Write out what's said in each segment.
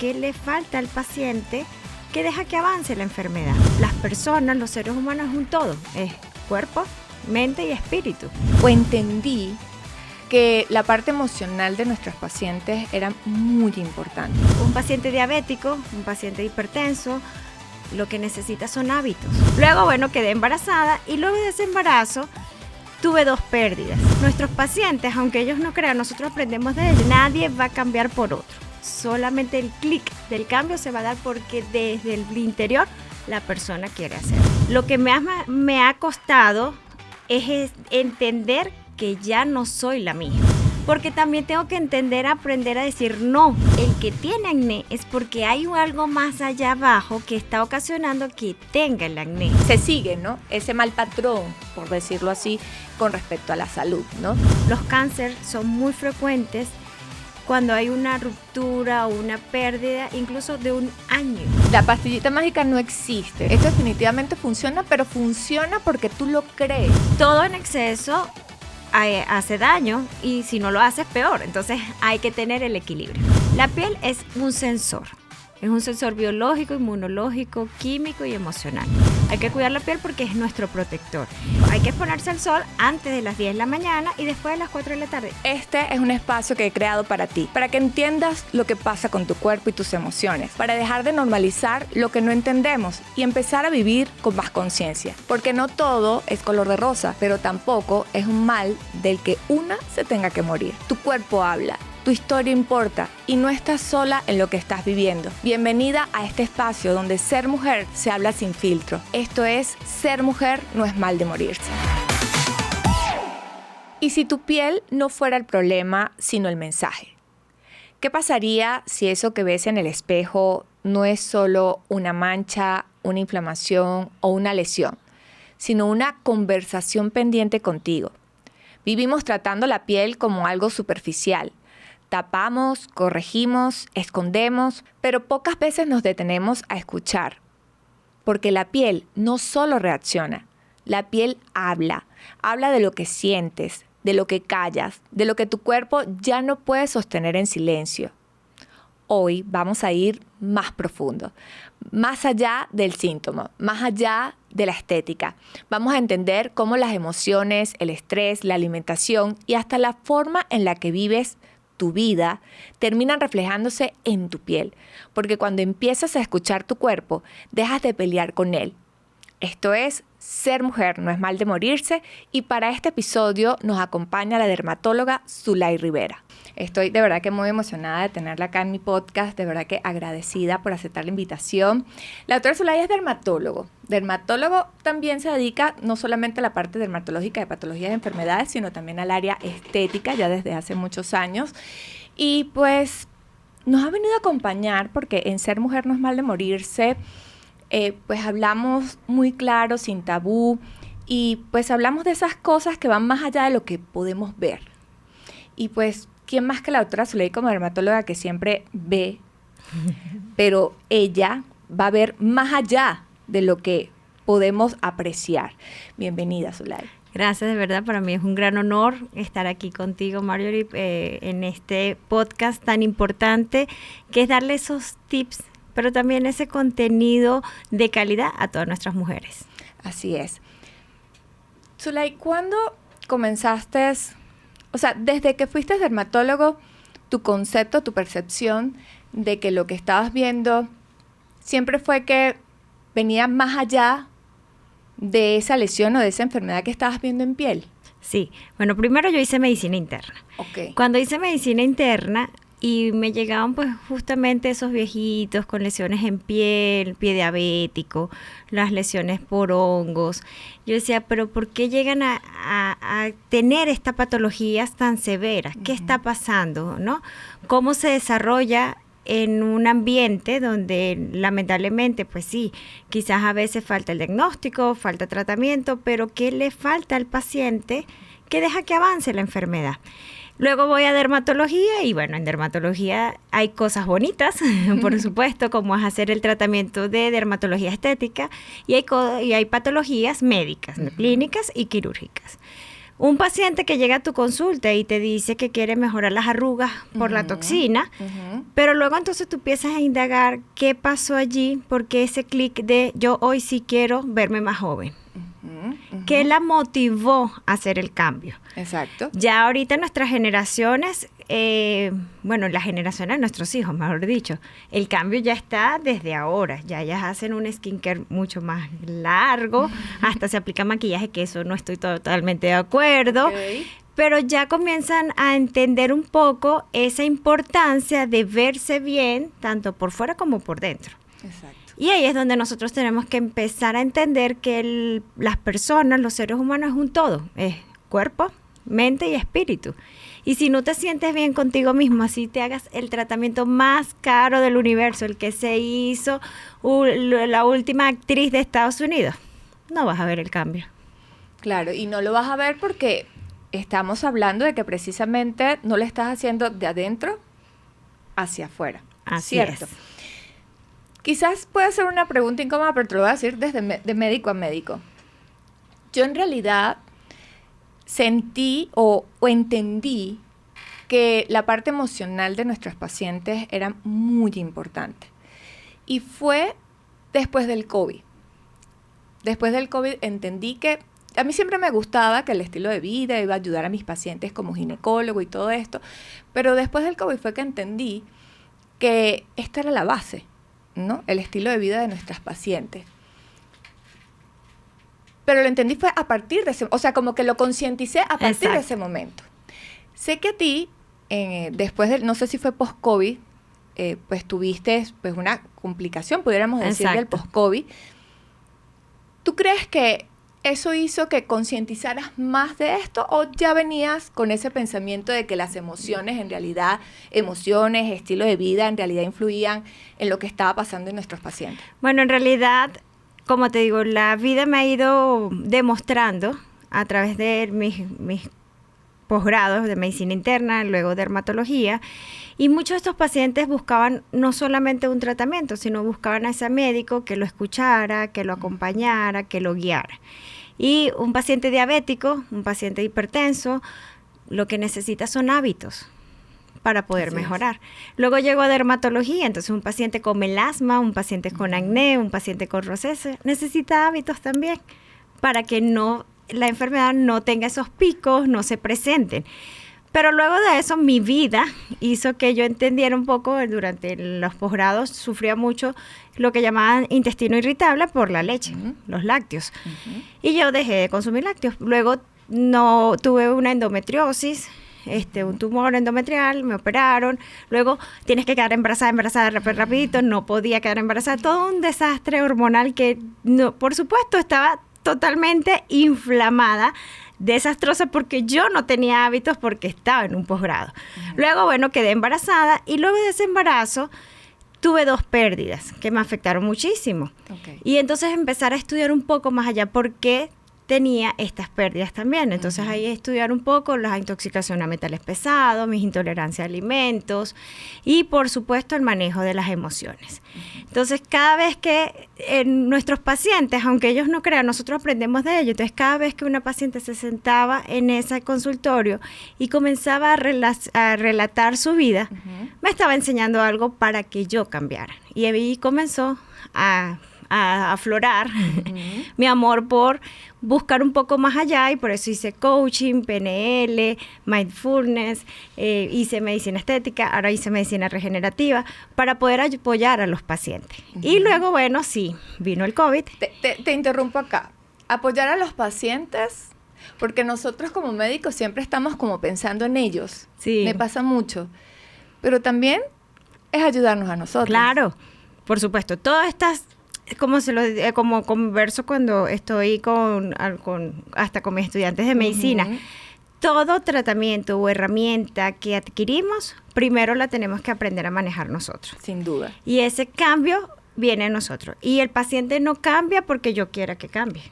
qué le falta al paciente que deja que avance la enfermedad. Las personas, los seres humanos es un todo, es cuerpo, mente y espíritu. Pues entendí que la parte emocional de nuestros pacientes era muy importante. Un paciente diabético, un paciente hipertenso, lo que necesita son hábitos. Luego, quedé embarazada y luego de ese embarazo tuve 2 pérdidas. Nuestros pacientes, aunque ellos no crean, nosotros aprendemos de ellos. Nadie va a cambiar por otro. Solamente el clic del cambio se va a dar porque desde el interior la persona quiere hacer. Lo que me ha costado es entender que ya no soy la misma. Porque también tengo que aprender a decir no. El que tiene acné es porque hay algo más allá abajo que está ocasionando que tenga el acné. Se sigue, ¿no? Ese mal patrón, por decirlo así, con respecto a la salud, ¿no? Los cánceres son muy frecuentes cuando hay una ruptura o una pérdida, incluso de un año. La pastillita mágica no existe. Esto definitivamente funciona, pero funciona porque tú lo crees. Todo en exceso hace daño y si no lo haces peor, entonces hay que tener el equilibrio. La piel es un sensor biológico, inmunológico, químico y emocional. Hay que cuidar la piel porque es nuestro protector. Hay que exponerse al sol antes de las 10 de la mañana y después de las 4 de la tarde. Este es un espacio que he creado para ti, para que entiendas lo que pasa con tu cuerpo y tus emociones, para dejar de normalizar lo que no entendemos y empezar a vivir con más conciencia. Porque no todo es color de rosa, pero tampoco es un mal del que una se tenga que morir. Tu cuerpo habla. Tu historia importa y no estás sola en lo que estás viviendo. Bienvenida a este espacio donde ser mujer se habla sin filtro. Esto es Ser Mujer no es mal de morirse. ¿Y si tu piel no fuera el problema, sino el mensaje? ¿Qué pasaría si eso que ves en el espejo no es solo una mancha, una inflamación o una lesión, sino una conversación pendiente contigo? Vivimos tratando la piel como algo superficial. Tapamos, corregimos, escondemos, pero pocas veces nos detenemos a escuchar. Porque la piel no solo reacciona, la piel habla de lo que sientes, de lo que callas, de lo que tu cuerpo ya no puede sostener en silencio. Hoy vamos a ir más profundo, más allá del síntoma, más allá de la estética. Vamos a entender cómo las emociones, el estrés, la alimentación y hasta la forma en la que vives tu vida terminan reflejándose en tu piel, porque cuando empiezas a escuchar tu cuerpo, dejas de pelear con él. Esto es Ser Mujer no es mal de morirse y para este episodio nos acompaña la dermatóloga Zulay Rivera. Estoy de verdad que muy emocionada de tenerla acá en mi podcast, de verdad que agradecida por aceptar la invitación. La doctora Zulay es dermatólogo. Dermatólogo también se dedica no solamente a la parte dermatológica de patologías de enfermedades, sino también al área estética ya desde hace muchos años. Y pues nos ha venido a acompañar porque en Ser Mujer no es mal de morirse, pues hablamos muy claro, sin tabú, y pues hablamos de esas cosas que van más allá de lo que podemos ver. Y pues, ¿quién más que la doctora Zulay como dermatóloga que siempre ve? Pero ella va a ver más allá de lo que podemos apreciar. Bienvenida, Zulay. Gracias, de verdad, para mí es un gran honor estar aquí contigo, Marjorie, en este podcast tan importante que es darle esos tips, pero también ese contenido de calidad a todas nuestras mujeres. Así es. Zulay, ¿cuándo comenzaste, o sea, desde que fuiste dermatólogo, tu concepto, tu percepción de que lo que estabas viendo siempre fue que venía más allá de esa lesión o de esa enfermedad que estabas viendo en piel? Sí, bueno, primero yo hice medicina interna. Okay. Cuando hice medicina interna y me llegaban pues justamente esos viejitos con lesiones en piel, pie diabético, las lesiones por hongos, yo decía, pero ¿por qué llegan a tener estas patologías tan severas? ¿Qué está pasando, no? ¿Cómo se desarrolla en un ambiente donde lamentablemente, pues sí, quizás a veces falta el diagnóstico, falta tratamiento, pero ¿qué le falta al paciente que deja que avance la enfermedad? Luego voy a dermatología y bueno, en dermatología hay cosas bonitas, por supuesto, como es hacer el tratamiento de dermatología estética y hay patologías médicas, clínicas y quirúrgicas. Un paciente que llega a tu consulta y te dice que quiere mejorar las arrugas por la toxina, pero luego entonces tú empiezas a indagar qué pasó allí, porque ese clic de yo hoy sí quiero verme más joven. ¿Qué la motivó a hacer el cambio? Exacto. Ya ahorita nuestras generaciones, las generaciones de nuestros hijos, mejor dicho, el cambio ya está desde ahora. Ya ellas hacen un skincare mucho más largo, hasta se aplica maquillaje, que eso no estoy totalmente de acuerdo. Okay. Pero ya comienzan a entender un poco esa importancia de verse bien, tanto por fuera como por dentro. Exacto. Y ahí es donde nosotros tenemos que empezar a entender que las personas, los seres humanos, es un todo. Es cuerpo, mente y espíritu. Y si no te sientes bien contigo mismo, así te hagas el tratamiento más caro del universo, el que se hizo la última actriz de Estados Unidos, no vas a ver el cambio. Claro, y no lo vas a ver porque estamos hablando de que precisamente no lo estás haciendo de adentro hacia afuera. Así ¿cierto? es. Quizás pueda ser una pregunta incómoda, pero te lo voy a decir de médico a médico. Yo en realidad sentí o entendí que la parte emocional de nuestros pacientes era muy importante. Y fue después del COVID. Después del COVID entendí que a mí siempre me gustaba que el estilo de vida iba a ayudar a mis pacientes como ginecólogo y todo esto, pero después del COVID fue que entendí que esta era la base, ¿no? El estilo de vida de nuestras pacientes. Pero lo entendí fue a partir de ese, o sea, como que lo concienticé a partir Exacto. de ese momento. Sé que a ti, después del, no sé si fue post-COVID, pues tuviste pues una complicación, pudiéramos decir, del Exacto. post-COVID. ¿Tú crees que eso hizo que concientizaras más de esto o ya venías con ese pensamiento de que las emociones en realidad, emociones, estilo de vida en realidad influían en lo que estaba pasando en nuestros pacientes? Bueno, en realidad, como te digo, la vida me ha ido demostrando a través de mis posgrados de medicina interna, luego dermatología, y muchos de estos pacientes buscaban no solamente un tratamiento, sino buscaban a ese médico que lo escuchara, que lo acompañara, que lo guiara. Y un paciente diabético, un paciente hipertenso, lo que necesita son hábitos para poder Así mejorar. Luego llegó a dermatología, entonces un paciente con melasma, un paciente con acné, un paciente con rosácea, necesita hábitos también para que la enfermedad no tenga esos picos, no se presenten. Pero luego de eso, mi vida hizo que yo entendiera un poco, durante los posgrados sufría mucho lo que llamaban intestino irritable por la leche, los lácteos. Y yo dejé de consumir lácteos. Luego tuve una endometriosis, un tumor endometrial, me operaron. Luego tienes que quedar embarazada rapidito, no podía quedar embarazada. Todo un desastre hormonal que, no, por supuesto, estaba totalmente inflamada, desastrosa, porque yo no tenía hábitos porque estaba en un posgrado. Luego, bueno, quedé embarazada y luego de ese embarazo tuve 2 pérdidas que me afectaron muchísimo. Okay. Y entonces empezar a estudiar un poco más allá por qué tenía estas pérdidas también. Entonces ahí estudiar un poco las intoxicaciones a metales pesados, mis intolerancias a alimentos y por supuesto el manejo de las emociones. Entonces cada vez que nuestros pacientes, aunque ellos no crean, nosotros aprendemos de ellos. Entonces cada vez que una paciente se sentaba en ese consultorio y comenzaba a relatar su vida, me estaba enseñando algo para que yo cambiara. Y ahí comenzó a aflorar mi amor por buscar un poco más allá, y por eso hice coaching, PNL, mindfulness, hice medicina estética, ahora hice medicina regenerativa para poder apoyar a los pacientes. Y luego, bueno, sí, vino el COVID. Te interrumpo acá. Apoyar a los pacientes, porque nosotros como médicos siempre estamos como pensando en ellos. Sí. Me pasa mucho. Pero también es ayudarnos a nosotros. Claro, por supuesto. Todas estas, como converso cuando estoy hasta con mis estudiantes de medicina. Todo tratamiento o herramienta que adquirimos, primero la tenemos que aprender a manejar nosotros. Sin duda. Y ese cambio viene a nosotros. Y el paciente no cambia porque yo quiera que cambie.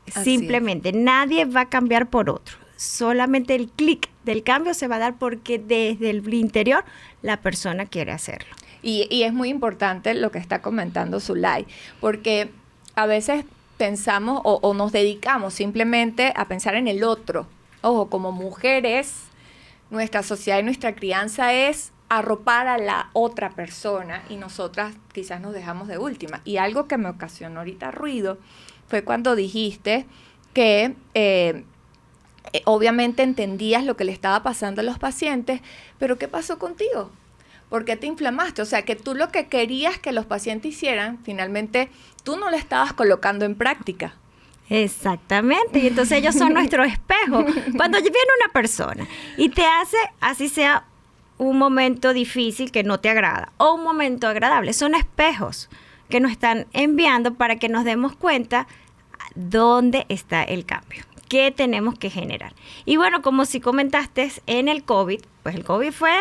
Simplemente, nadie va a cambiar por otro. Solamente el clic del cambio se va a dar porque desde el interior la persona quiere hacerlo. Y es muy importante lo que está comentando Zulay, porque a veces pensamos o nos dedicamos simplemente a pensar en el otro. Ojo, como mujeres, nuestra sociedad y nuestra crianza es arropar a la otra persona y nosotras quizás nos dejamos de última. Y algo que me ocasionó ahorita ruido fue cuando dijiste que obviamente entendías lo que le estaba pasando a los pacientes, pero ¿qué pasó contigo? ¿Por qué te inflamaste? O sea, que tú lo que querías que los pacientes hicieran, finalmente tú no lo estabas colocando en práctica. Exactamente, y entonces ellos son nuestro espejo. Cuando viene una persona y te hace, así sea un momento difícil que no te agrada o un momento agradable, son espejos que nos están enviando para que nos demos cuenta dónde está el cambio, qué tenemos que generar. Y bueno, como si comentaste en el COVID, pues el COVID fue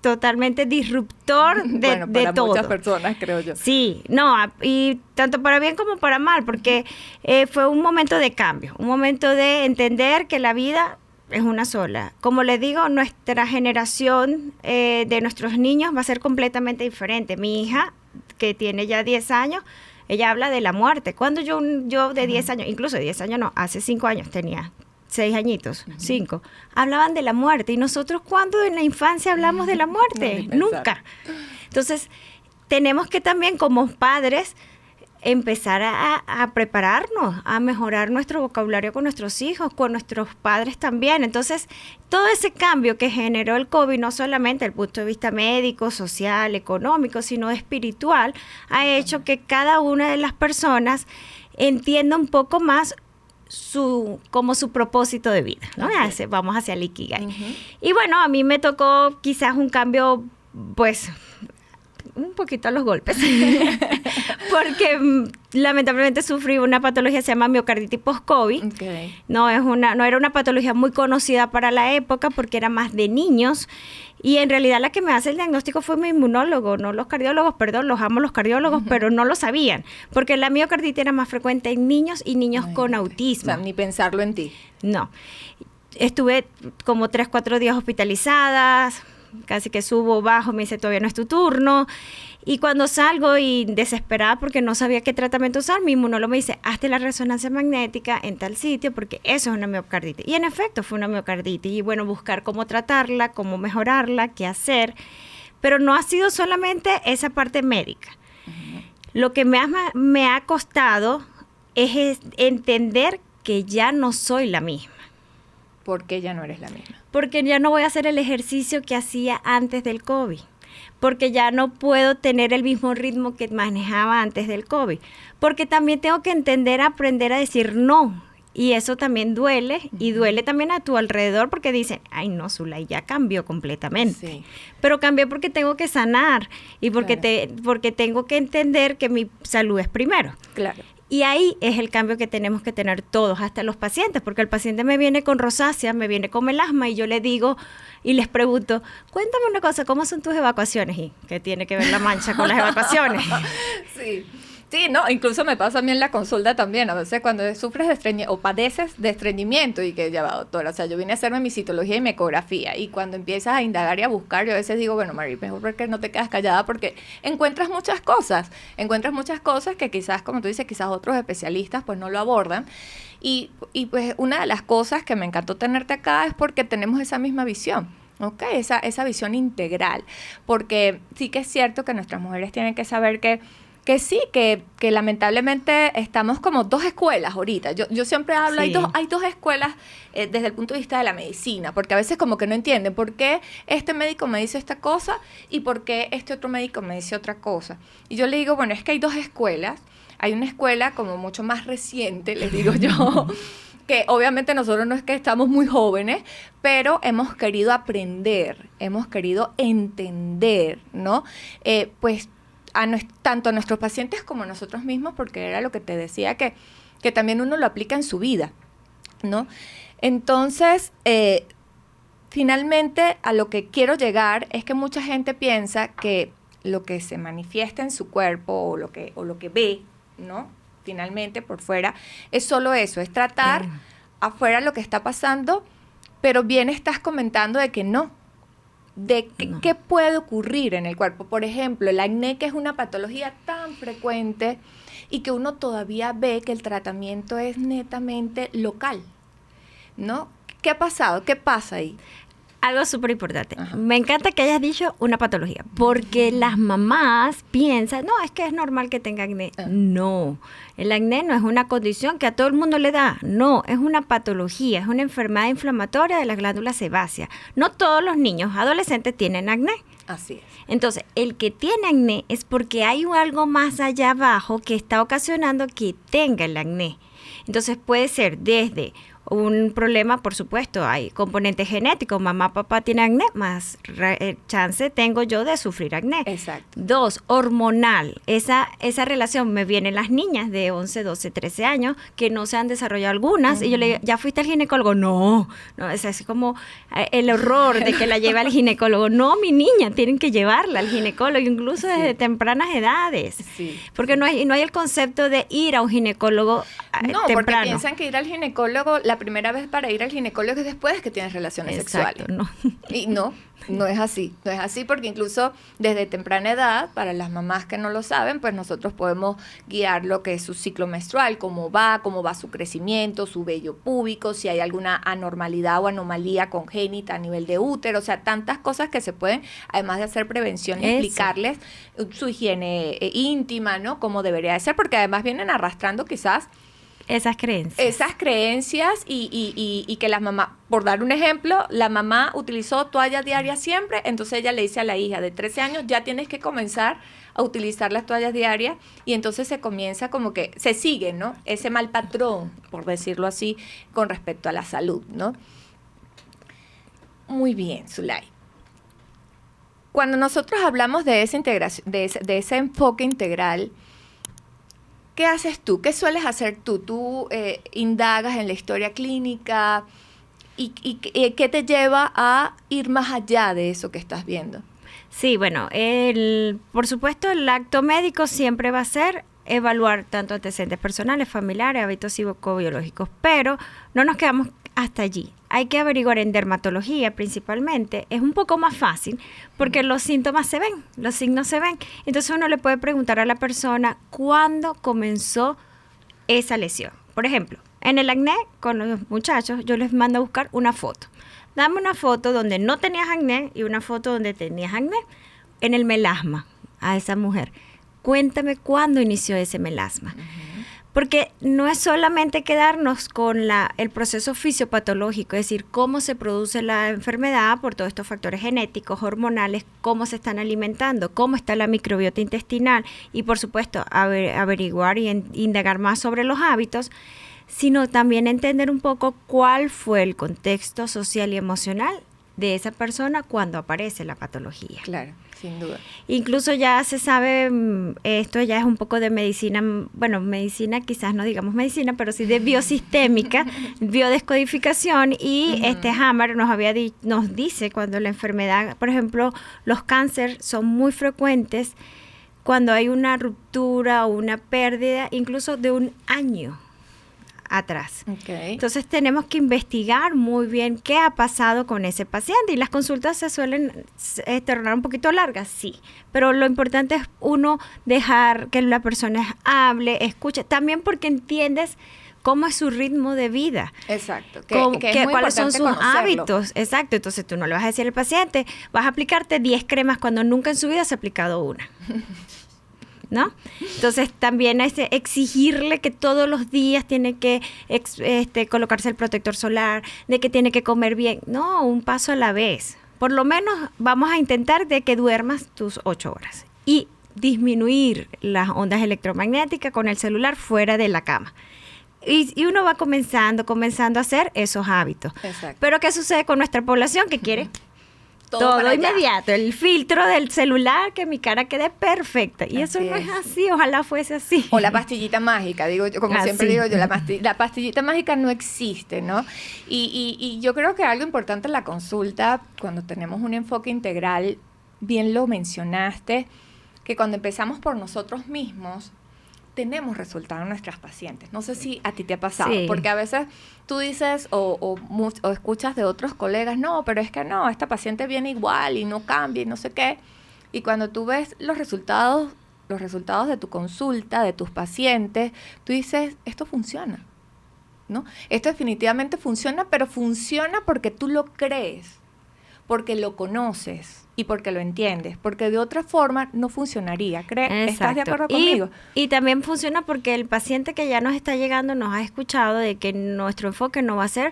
totalmente disruptor de para todo. Muchas personas, creo yo. Sí, no, y tanto para bien como para mal, porque fue un momento de cambio, un momento de entender que la vida es una sola. Como les digo, nuestra generación de nuestros niños va a ser completamente diferente. Mi hija, que tiene ya 10 años, ella habla de la muerte. Cuando yo de 10 años, incluso de 10 años no, hace 5 años tenía 6 añitos, 5, hablaban de la muerte. Y nosotros, ¿cuándo en la infancia hablamos de la muerte? No, nunca. Entonces, tenemos que también como padres empezar a prepararnos, a mejorar nuestro vocabulario con nuestros hijos, con nuestros padres también. Entonces, todo ese cambio que generó el COVID, no solamente desde el punto de vista médico, social, económico, sino espiritual, ha hecho que cada una de las personas entienda un poco más como su propósito de vida, ¿no? Okay. Vamos hacia el Ikigai. Y bueno, a mí me tocó quizás un cambio, pues, un poquito a los golpes, porque lamentablemente sufrí una patología que se llama miocarditis post-COVID. Okay. No era una patología muy conocida para la época porque era más de niños, y en realidad la que me hace el diagnóstico fue mi inmunólogo, no los cardiólogos, perdón, los amo los cardiólogos, pero no lo sabían, porque la miocarditis era más frecuente en niños y niños con autismo. O sea, ni pensarlo en ti. No. Estuve como 3, 4 días hospitalizadas, casi que subo, bajo, me dice todavía no es tu turno, y cuando salgo y desesperada porque no sabía qué tratamiento usar, mi inmunólogo me dice, hazte la resonancia magnética en tal sitio porque eso es una miocarditis, y en efecto fue una miocarditis, y bueno, buscar cómo tratarla, cómo mejorarla, qué hacer, pero no ha sido solamente esa parte médica. Lo que me ha costado es entender que ya no soy la misma. ¿Por qué ya no eres la misma? Porque ya no voy a hacer el ejercicio que hacía antes del COVID. Porque ya no puedo tener el mismo ritmo que manejaba antes del COVID. Porque también tengo que aprender a decir no. Y eso también duele. Y duele también a tu alrededor porque dicen, ay no, Zulay ya cambió completamente. Sí. Pero cambié porque tengo que sanar. Y porque, claro, porque tengo que entender que mi salud es primero. Claro. Y ahí es el cambio que tenemos que tener todos, hasta los pacientes, porque el paciente me viene con rosácea, me viene con melasma y yo le digo y les pregunto, cuéntame una cosa, ¿cómo son tus evacuaciones? ¿Y qué tiene que ver la mancha con las evacuaciones? Sí. Sí, no, incluso me pasa a mí en la consulta también, a veces cuando sufres de estreñimiento o padeces de estreñimiento y que ya va, doctora, o sea, yo vine a hacerme mi citología y mi ecografía y cuando empiezas a indagar y a buscar, yo a veces digo, bueno, Mari, mejor que no te quedas callada porque encuentras muchas cosas que quizás, como tú dices, quizás otros especialistas pues no lo abordan y pues una de las cosas que me encantó tenerte acá es porque tenemos esa misma visión. Okay, esa visión integral, porque sí que es cierto que nuestras mujeres tienen que saber que sí, que lamentablemente estamos como dos escuelas ahorita. Yo siempre hablo, sí. hay dos escuelas desde el punto de vista de la medicina, porque a veces como que no entienden por qué este médico me dice esta cosa y por qué este otro médico me dice otra cosa. Y yo le digo, bueno, es que hay dos escuelas. Hay una escuela como mucho más reciente, les digo yo, que obviamente nosotros no es que estamos muy jóvenes, pero hemos querido aprender, hemos querido entender, ¿no? Pues tanto a nuestros pacientes como a nosotros mismos, porque era lo que te decía, que también uno lo aplica en su vida, ¿no? Entonces, finalmente, a lo que quiero llegar es que mucha gente piensa que lo que se manifiesta en su cuerpo o lo que ve, ¿no? Finalmente, por fuera, es solo eso, es tratar afuera lo que está pasando, pero bien estás comentando de que no, de qué puede ocurrir en el cuerpo. Por ejemplo, el acné, que es una patología tan frecuente y que uno todavía ve que el tratamiento es netamente local, ¿no? ¿Qué ha pasado? ¿Qué pasa ahí? Algo súper importante. Me encanta que hayas dicho una patología, porque las mamás piensan, no, es que es normal que tenga acné. No, el acné no es una condición que a todo el mundo le da. No, es una patología, es una enfermedad inflamatoria de las glándulas sebáceas. No todos los niños adolescentes tienen acné. Así es. Entonces, el que tiene acné es porque hay algo más allá abajo que está ocasionando que tenga el acné. Entonces, puede ser desde un problema, por supuesto, hay componentes genéticos, mamá, papá tiene acné, más chance tengo yo de sufrir acné. Exacto. 2, hormonal, esa relación me vienen las niñas de 11, 12, 13 años que no se han desarrollado algunas y yo le digo, ¿ya fuiste al ginecólogo? No, es así como el horror de que la lleve al ginecólogo. No, mi niña, tienen que llevarla al ginecólogo, incluso desde tempranas edades. Sí. Porque no hay el concepto de ir a un ginecólogo no, temprano. Porque piensan que ir al ginecólogo, la primera vez para ir al ginecólogo es después que tienes relaciones Exacto, sexuales. No. Y no es así. No es así porque incluso desde temprana edad, para las mamás que no lo saben, pues nosotros podemos guiar lo que es su ciclo menstrual, cómo va su crecimiento, su vello púbico, si hay alguna anormalidad o anomalía congénita a nivel de útero, o sea, tantas cosas que se pueden, además de hacer prevención y explicarles su higiene íntima, ¿no? Cómo debería de ser, porque además vienen arrastrando quizás esas creencias y que las mamás, por dar un ejemplo, la mamá utilizó toalla diaria siempre, entonces ella le dice a la hija de 13 años, ya tienes que comenzar a utilizar las toallas diarias, y entonces se comienza como que, se sigue, ¿no? Ese mal patrón, por decirlo así, con respecto a la salud, ¿no? Muy bien, Zulay. Cuando nosotros hablamos de esa integración, de ese enfoque integral, ¿qué haces tú? ¿Qué sueles hacer tú? ¿Tú indagas en la historia clínica y qué te lleva a ir más allá de eso que estás viendo? Sí, bueno, por supuesto el acto médico siempre va a ser evaluar tanto antecedentes personales, familiares, hábitos psicobiológicos, pero no nos quedamos hasta allí. Hay que averiguar en dermatología principalmente. Es un poco más fácil porque los síntomas se ven, los signos se ven. Entonces uno le puede preguntar a la persona cuándo comenzó esa lesión. Por ejemplo, en el acné, con los muchachos, yo les mando a buscar una foto. Dame una foto donde no tenías acné y una foto donde tenías acné. En el melasma, a esa mujer. Cuéntame cuándo inició ese melasma. Porque no es solamente quedarnos con el proceso fisiopatológico, es decir, cómo se produce la enfermedad por todos estos factores genéticos, hormonales, cómo se están alimentando, cómo está la microbiota intestinal y, por supuesto, averiguar y indagar más sobre los hábitos, sino también entender un poco cuál fue el contexto social y emocional de esa persona cuando aparece la patología. Claro, sin duda. Incluso ya se sabe, esto ya es un poco de medicina, bueno, medicina quizás no digamos medicina, pero sí de biosistémica, biodescodificación, y Hammer nos dice cuando la enfermedad, por ejemplo, los cánceres son muy frecuentes cuando hay una ruptura o una pérdida, incluso de un año atrás. Okay. Entonces tenemos que investigar muy bien qué ha pasado con ese paciente, y las consultas se suelen tornar un poquito largas, sí, pero lo importante es uno dejar que la persona hable, escuche, también porque entiendes cómo es su ritmo de vida. Exacto. ¿Cuáles son sus hábitos? Exacto. Entonces tú no le vas a decir al paciente, vas a aplicarte 10 cremas cuando nunca en su vida se ha aplicado una. ¿No? Entonces también es exigirle que todos los días tiene que colocarse el protector solar, de que tiene que comer bien. No, un paso a la vez. Por lo menos vamos a intentar de que duermas tus 8 horas y disminuir las ondas electromagnéticas con el celular fuera de la cama. Y uno va comenzando a hacer esos hábitos. Exacto. Pero ¿qué sucede con nuestra población que quiere todo inmediato? El filtro del celular, que mi cara quede perfecta. Y eso no es así, ojalá fuese así. O la pastillita mágica, digo yo, como siempre digo yo, la pastillita mágica no existe, ¿no? Y yo creo que algo importante en la consulta, cuando tenemos un enfoque integral, bien lo mencionaste, que cuando empezamos por nosotros mismos, tenemos resultados en nuestras pacientes. No sé si a ti te ha pasado, porque a veces tú dices o escuchas de otros colegas, no, pero es que no, esta paciente viene igual y no cambia y no sé qué. Y cuando tú ves los resultados los resultados de tu consulta, de tus pacientes, tú dices, esto funciona, ¿no? Esto definitivamente funciona, pero funciona porque tú lo crees, porque lo conoces y porque lo entiendes, porque de otra forma no funcionaría. ¿Estás de acuerdo conmigo? Y también funciona porque el paciente que ya nos está llegando nos ha escuchado de que nuestro enfoque no va a ser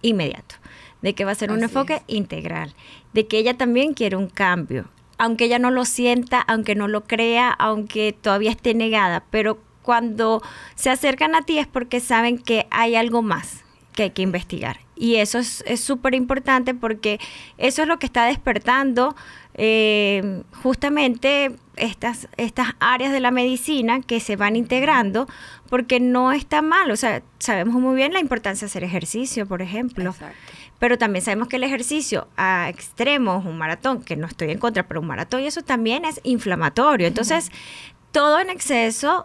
inmediato, de que va a ser un enfoque integral, de que ella también quiere un cambio, aunque ella no lo sienta, aunque no lo crea, aunque todavía esté negada, pero cuando se acercan a ti es porque saben que hay algo más que hay que investigar. Y eso es súper importante porque eso es lo que está despertando justamente estas áreas de la medicina que se van integrando, porque no está mal. O sea, sabemos muy bien la importancia de hacer ejercicio, por ejemplo. Exacto. Pero también sabemos que el ejercicio a extremos, un maratón, que no estoy en contra, pero un maratón y eso también es inflamatorio. Entonces, todo en exceso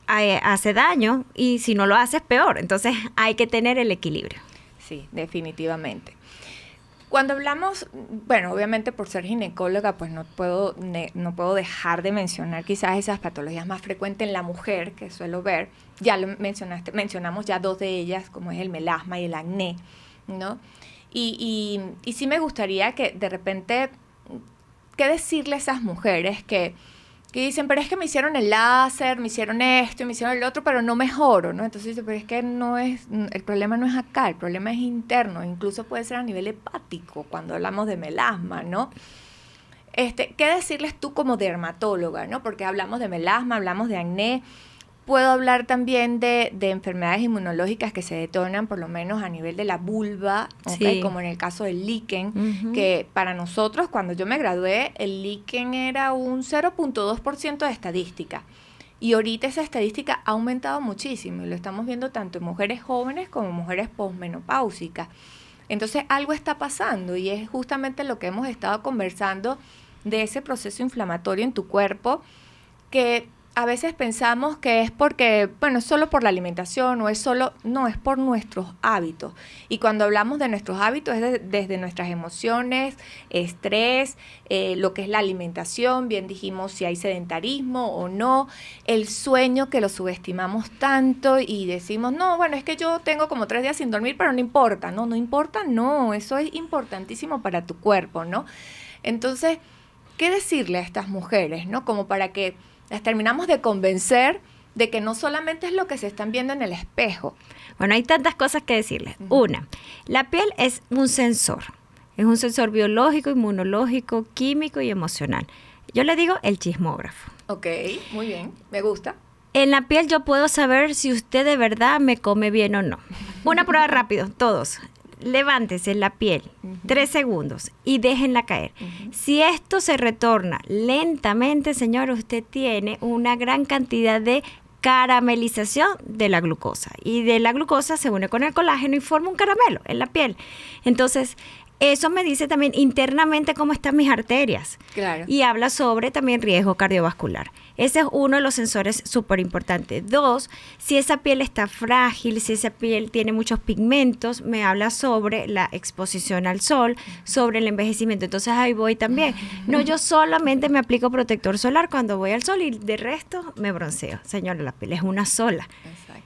hace daño y si no lo haces, peor. Entonces, hay que tener el equilibrio. Sí, definitivamente. Cuando hablamos, bueno, obviamente por ser ginecóloga, pues no puedo dejar de mencionar quizás esas patologías más frecuentes en la mujer que suelo ver. Ya lo mencionamos ya 2 de ellas, como es el melasma y el acné, ¿no? Y sí me gustaría que de repente, ¿qué decirle a esas mujeres que dicen, pero es que me hicieron el láser, me hicieron esto y me hicieron el otro, pero no mejoro, ¿no? Entonces dice, pero es que el problema no es acá, el problema es interno, incluso puede ser a nivel hepático cuando hablamos de melasma, ¿no? ¿Qué decirles tú como dermatóloga, ¿no? Porque hablamos de melasma, hablamos de acné. Puedo hablar también de enfermedades inmunológicas que se detonan por lo menos a nivel de la vulva, ¿okay? Sí. Como en el caso del líquen, que para nosotros cuando yo me gradué el líquen era un 0.2% de estadística y ahorita esa estadística ha aumentado muchísimo y lo estamos viendo tanto en mujeres jóvenes como en mujeres posmenopáusicas. Entonces algo está pasando y es justamente lo que hemos estado conversando de ese proceso inflamatorio en tu cuerpo que a veces pensamos que es porque, bueno, es solo por la alimentación no, es por nuestros hábitos. Y cuando hablamos de nuestros hábitos es desde nuestras emociones, estrés, lo que es la alimentación, bien dijimos si hay sedentarismo o no, el sueño que lo subestimamos tanto y decimos, no, bueno, es que yo tengo como 3 días sin dormir, pero no importa, no importa, no, eso es importantísimo para tu cuerpo, ¿no? Entonces, ¿qué decirle a estas mujeres, no? Como para que las terminamos de convencer de que no solamente es lo que se están viendo en el espejo. Bueno, hay tantas cosas que decirles. Una, la piel es un sensor. Es un sensor biológico, inmunológico, químico y emocional. Yo le digo el chismógrafo. Ok, muy bien, me gusta. En la piel yo puedo saber si usted de verdad me come bien o no. Una prueba rápido, todos. Levántese la piel 3 segundos y déjenla caer. Si esto se retorna lentamente, señor, usted tiene una gran cantidad de caramelización de la glucosa. Y de la glucosa se une con el colágeno y forma un caramelo en la piel. Entonces, eso me dice también internamente cómo están mis arterias. Claro. Y habla sobre también riesgo cardiovascular. Ese es uno de los sensores súper importantes. 2, si esa piel está frágil, si esa piel tiene muchos pigmentos, me habla sobre la exposición al sol, sobre el envejecimiento. Entonces ahí voy también. No, yo solamente me aplico protector solar cuando voy al sol y de resto me bronceo. Señora, la piel es una sola. Exacto.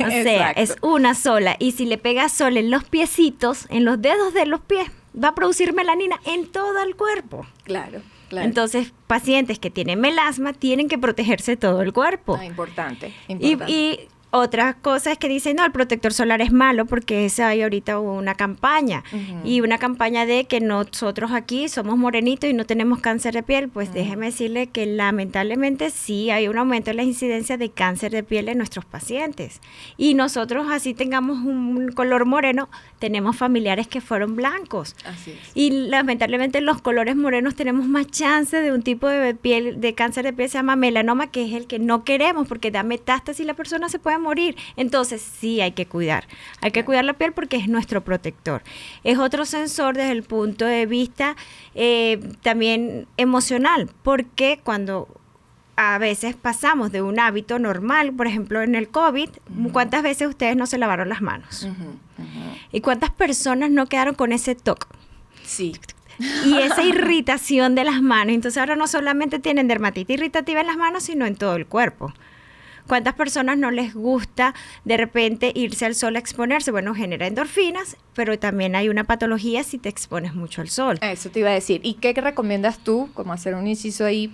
O sea, es una sola. Y si le pega sol en los piecitos, en los dedos de los pies, va a producir melanina en todo el cuerpo. Claro. Entonces, pacientes que tienen melasma tienen que protegerse todo el cuerpo. Importante. Y otra cosa es que dicen, no, el protector solar es malo porque hay ahorita una campaña. Y una campaña de que nosotros aquí somos morenitos y no tenemos cáncer de piel. Pues déjeme decirle que lamentablemente sí hay un aumento en la incidencia de cáncer de piel en nuestros pacientes. Y nosotros así tengamos un color moreno, tenemos familiares que fueron blancos. Así es. Y lamentablemente los colores morenos tenemos más chance de un tipo de piel, de cáncer de piel, se llama melanoma, que es el que no queremos porque da metástasis y la persona se puede morir. Entonces sí hay que cuidar. Hay que cuidar la piel porque es nuestro protector. Es otro sensor desde el punto de vista también emocional, porque cuando a veces pasamos de un hábito normal, por ejemplo en el COVID, ¿cuántas veces ustedes no se lavaron las manos? ¿Y cuántas personas no quedaron con ese toque? Sí. y esa irritación de las manos. Entonces ahora no solamente tienen dermatitis irritativa en las manos, sino en todo el cuerpo. ¿Cuántas personas no les gusta de repente irse al sol a exponerse? Bueno, genera endorfinas, pero también hay una patología si te expones mucho al sol. Eso te iba a decir. ¿Y qué recomiendas tú, como hacer un inciso ahí,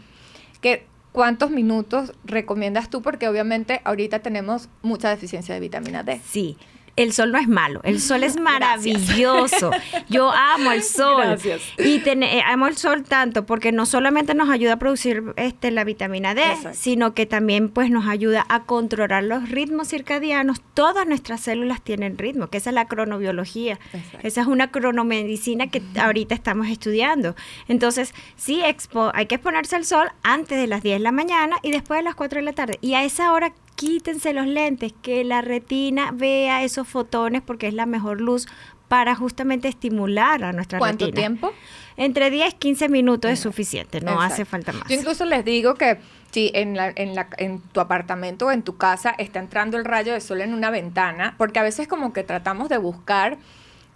cuántos minutos recomiendas tú? Porque obviamente ahorita tenemos mucha deficiencia de vitamina D. Sí. El sol no es malo, el sol es maravilloso. Yo amo el sol. Gracias. Y amo el sol tanto porque no solamente nos ayuda a producir la vitamina D, Exacto. sino que también pues nos ayuda a controlar los ritmos circadianos. Todas nuestras células tienen ritmo, que esa es la cronobiología. Exacto. Esa es una cronomedicina que ahorita estamos estudiando. Entonces, sí, hay que exponerse al sol antes de las 10 de la mañana y después de las 4 de la tarde. Y a esa hora quítense los lentes, que la retina vea esos fotones porque es la mejor luz para justamente estimular a nuestra retina. ¿Cuánto tiempo? Entre 10 y 15 minutos es suficiente, no Exacto. hace falta más. Yo incluso les digo que si en tu apartamento o en tu casa está entrando el rayo de sol en una ventana, porque a veces como que tratamos de buscar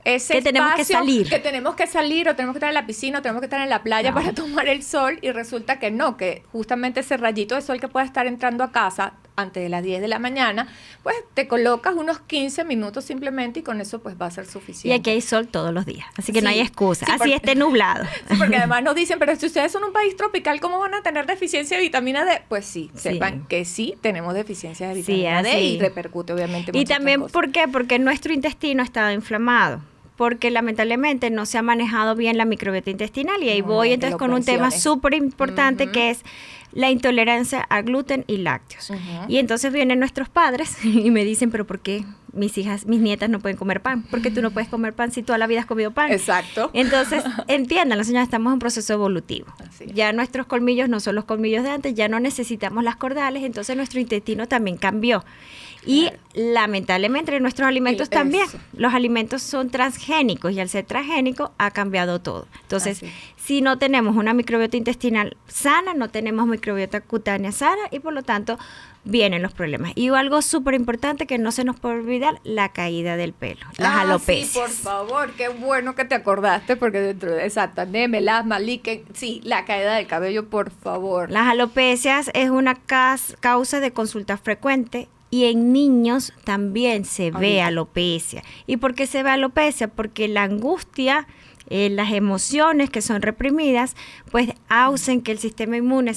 ese que tenemos que espacio salir. que tenemos que salir, o tenemos que estar en la piscina, o tenemos que estar en la playa para tomar el sol, y resulta que no, que justamente ese rayito de sol que puede estar entrando a casa antes de las 10 de la mañana, pues te colocas unos 15 minutos simplemente y con eso pues va a ser suficiente. Y aquí hay sol todos los días, así que Sí, no hay excusa, sí, así porque- esté nublado. Sí, porque además nos dicen, pero si ustedes son un país tropical, ¿cómo van a tener deficiencia de vitamina D? Pues sí, Sí. sepan que sí tenemos deficiencia de Sí, vitamina D así. y repercute obviamente Y muchas también, otras cosas. ¿por qué? Porque nuestro intestino está inflamado. Porque lamentablemente no se ha manejado bien la microbiota intestinal. Y ahí Muy voy bien, entonces que lo con un tema menciones. súper importante Ujú. que es la intolerancia al gluten y lácteos. Ujú. Y entonces vienen nuestros padres y me dicen, pero ¿por qué mis nietas no pueden comer pan? ¿Por qué tú no puedes comer pan si toda la vida has comido pan? Exacto. Entonces, entiendan, señora, estamos en un proceso evolutivo. Así es. Ya nuestros colmillos no son los colmillos de antes, ya no necesitamos las cordales, entonces nuestro intestino también cambió. Y Claro. lamentablemente nuestros alimentos Y también. eso. Los alimentos son transgénicos y al ser transgénico ha cambiado todo. Entonces, Así es. si no tenemos una microbiota intestinal sana, no tenemos microbiota cutánea sana y por lo tanto vienen los problemas. Y algo súper importante que no se nos puede olvidar, la caída del pelo, las alopecias. Sí, por favor, qué bueno que te acordaste, porque dentro de esa melasma, líquen, sí, la caída del cabello, por favor. Las alopecias es una causa de consulta frecuente y en niños también se ve Ahorita. alopecia. ¿Y por qué se ve alopecia? Porque la angustia, las emociones que son reprimidas, pues hacen que el sistema inmune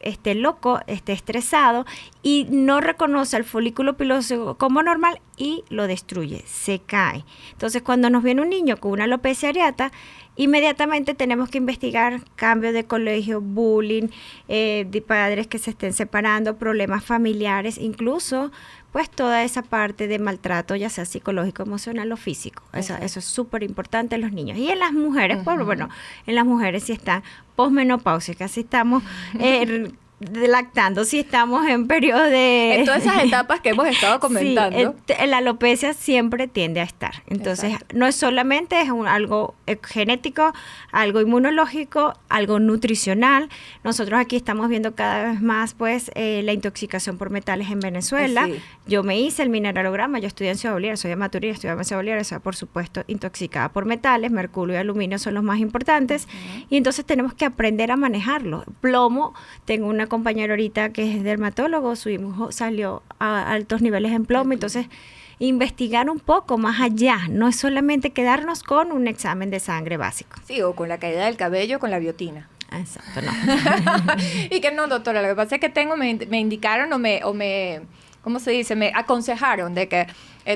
esté loco, esté estresado y no reconoce al folículo piloso como normal y lo destruye, se cae. Entonces, cuando nos viene un niño con una alopecia areata, inmediatamente tenemos que investigar cambios de colegio, bullying, de padres que se estén separando, problemas familiares, incluso pues toda esa parte de maltrato, ya sea psicológico, emocional o físico. Eso es súper importante en los niños. Y en las mujeres, pues bueno, en las mujeres si están posmenopáusicas, si estamos lactando, si estamos en periodo de... En todas esas etapas que hemos estado comentando. Sí, la alopecia siempre tiende a estar. Entonces, Exacto. no es solamente algo genético, algo inmunológico, algo nutricional. Nosotros aquí estamos viendo cada vez más, pues, la intoxicación por metales en Venezuela. Sí. Yo me hice el mineralograma, yo estudié en Ciudad Bolívar, soy de Maturín, estudié en Ciudad Bolívar, o sea, por supuesto, intoxicada por metales, mercurio y aluminio son los más importantes. Y entonces tenemos que aprender a manejarlo. Plomo, tengo una compañera ahorita que es dermatólogo, su hijo salió a altos niveles en plomo, entonces investigar un poco más allá, no es solamente quedarnos con un examen de sangre básico. Sí, o con la caída del cabello, con la biotina. Exacto, no. Y que no, doctora, lo que pasa es que me indicaron o me, ¿cómo se dice? Me aconsejaron de que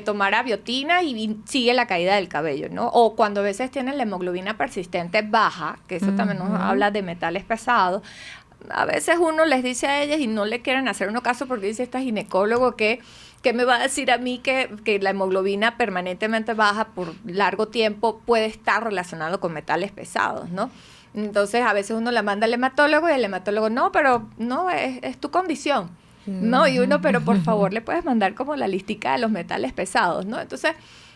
tomara biotina y sigue la caída del cabello, ¿no? O cuando a veces tienen la hemoglobina persistente baja, que eso también nos habla de metales pesados. A veces uno les dice a ellas y no le quieren hacer uno caso porque dice esta ginecólogo que me va a decir a mí que la hemoglobina permanentemente baja por largo tiempo puede estar relacionado con metales pesados, ¿no? Entonces a veces uno la manda al hematólogo y el hematólogo, no, pero no, es tu condición. No, y uno, pero por favor le puedes mandar como la listica de los metales pesados, ¿no? Entonces,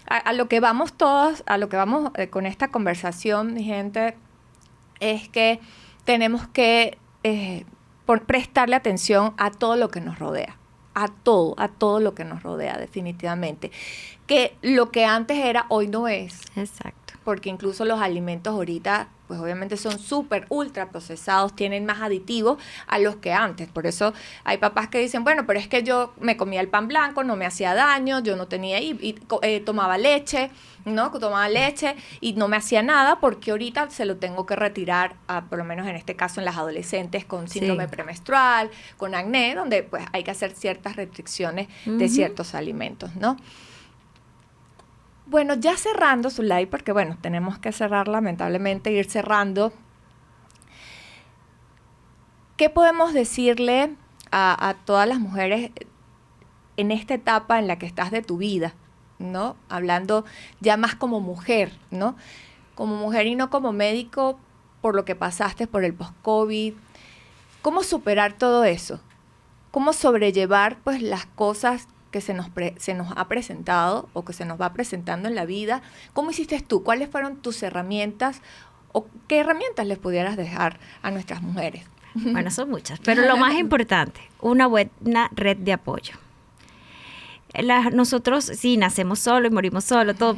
a lo que vamos todos, a lo que vamos con esta conversación, mi gente, es que tenemos que prestarle atención a todo lo que nos rodea, a todo lo que nos rodea definitivamente. Que lo que antes era, hoy no es. Exacto. porque incluso los alimentos ahorita, pues obviamente son súper ultra procesados, tienen más aditivos a los que antes. Por eso hay papás que dicen, bueno, pero es que yo me comía el pan blanco, no me hacía daño, yo no tenía, tomaba leche, ¿no? Tomaba leche y no me hacía nada, porque ahorita se lo tengo que retirar, por lo menos en este caso en las adolescentes con síndrome premenstrual, con acné, donde pues hay que hacer ciertas restricciones de ciertos alimentos, ¿no? Bueno, ya cerrando Zulay, porque bueno, tenemos que cerrar lamentablemente, ir cerrando. ¿Qué podemos decirle a todas las mujeres en esta etapa en la que estás de tu vida, ¿no? Hablando ya más como mujer, ¿no? Como mujer y no como médico, por lo que pasaste por el post-COVID. ¿Cómo superar todo eso? ¿Cómo sobrellevar pues las cosas que se nos ha presentado o que se nos va presentando en la vida? ¿Cómo hiciste tú? ¿Cuáles fueron tus herramientas o qué herramientas les pudieras dejar a nuestras mujeres? Bueno, son muchas, pero lo más importante, una buena red de apoyo. Nosotros sí nacemos solos y morimos solos, todo,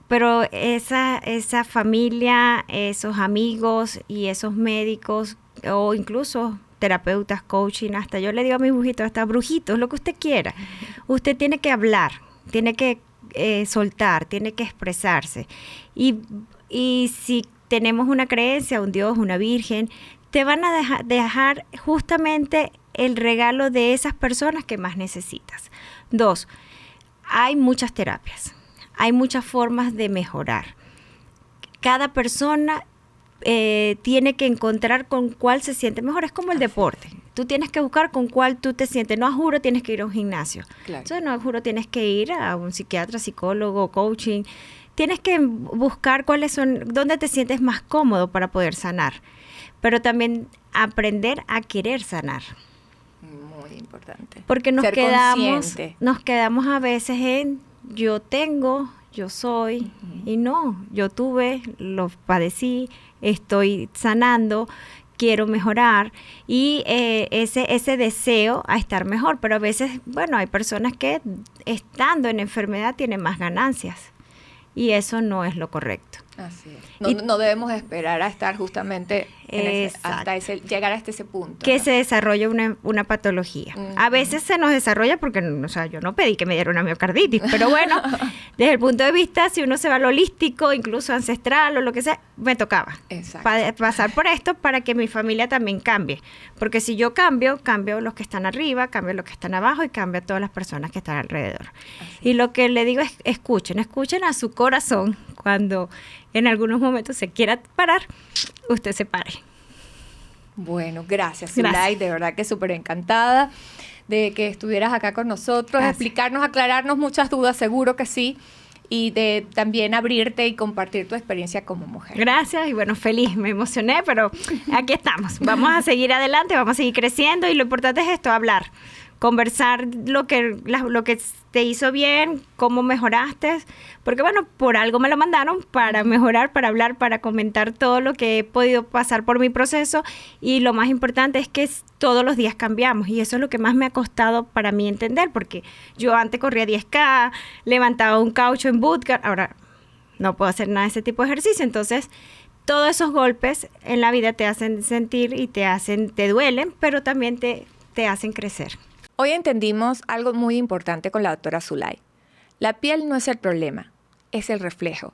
pero esa familia, esos amigos y esos médicos o incluso terapeutas, coaching, hasta yo le digo a mis brujitos, hasta brujitos, lo que usted quiera. Usted tiene que hablar, tiene que soltar, tiene que expresarse. Y si tenemos una creencia, un Dios, una Virgen, te van a dejar justamente el regalo de esas personas que más necesitas. 2, hay muchas terapias, hay muchas formas de mejorar. Cada persona tiene que encontrar con cuál se siente mejor. Es como el deporte. Tú tienes que buscar con cuál tú te sientes. No a juro tienes que ir a un gimnasio. Claro. Entonces, no a juro tienes que ir a un psiquiatra, psicólogo, coaching. Tienes que buscar dónde te sientes más cómodo para poder sanar. Pero también aprender a querer sanar. Muy importante. Porque nos quedamos a veces en yo tengo, yo soy, y no, yo tuve, lo padecí, estoy sanando, quiero mejorar, y ese deseo a estar mejor. Pero a veces, bueno, hay personas que estando en enfermedad tienen más ganancias, y eso no es lo correcto. Así es. No debemos esperar a estar justamente llegar hasta ese punto. Que se desarrolle una patología. A veces se nos desarrolla porque, o sea, yo no pedí que me diera una miocarditis, pero bueno, desde el punto de vista, si uno se va al holístico, incluso ancestral o lo que sea, me tocaba pasar por esto para que mi familia también cambie. Porque si yo cambio los que están arriba, cambio los que están abajo y cambio a todas las personas que están alrededor. Y lo que le digo es escuchen a su corazón. Cuando en algunos momentos se quiera parar, usted se pare. Bueno, gracias, Zulay, de verdad que súper encantada de que estuvieras acá con nosotros, explicarnos, aclararnos muchas dudas, seguro que sí, y de también abrirte y compartir tu experiencia como mujer. Gracias, y bueno, feliz, me emocioné, pero aquí estamos. Vamos a seguir adelante, vamos a seguir creciendo, y lo importante es esto, hablar, conversar lo que te hizo bien, cómo mejoraste, porque bueno, por algo me lo mandaron para mejorar, para hablar, para comentar todo lo que he podido pasar por mi proceso, y lo más importante es que todos los días cambiamos, y eso es lo que más me ha costado para mí entender, porque yo antes corría 10K, levantaba un caucho en bootcamp, ahora no puedo hacer nada de ese tipo de ejercicio. Entonces todos esos golpes en la vida te hacen sentir y te duelen, pero también te hacen crecer. Hoy entendimos algo muy importante con la doctora Zulay. La piel no es el problema, es el reflejo.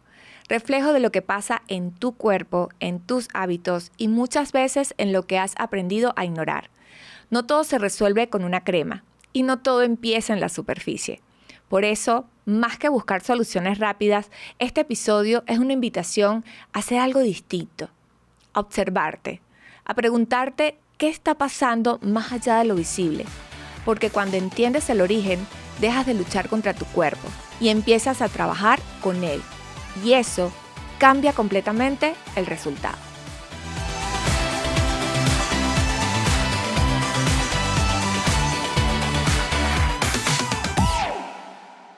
Reflejo de lo que pasa en tu cuerpo, en tus hábitos y muchas veces en lo que has aprendido a ignorar. No todo se resuelve con una crema y no todo empieza en la superficie. Por eso, más que buscar soluciones rápidas, este episodio es una invitación a hacer algo distinto, a observarte, a preguntarte qué está pasando más allá de lo visible. Porque cuando entiendes el origen, dejas de luchar contra tu cuerpo y empiezas a trabajar con él. Y eso cambia completamente el resultado.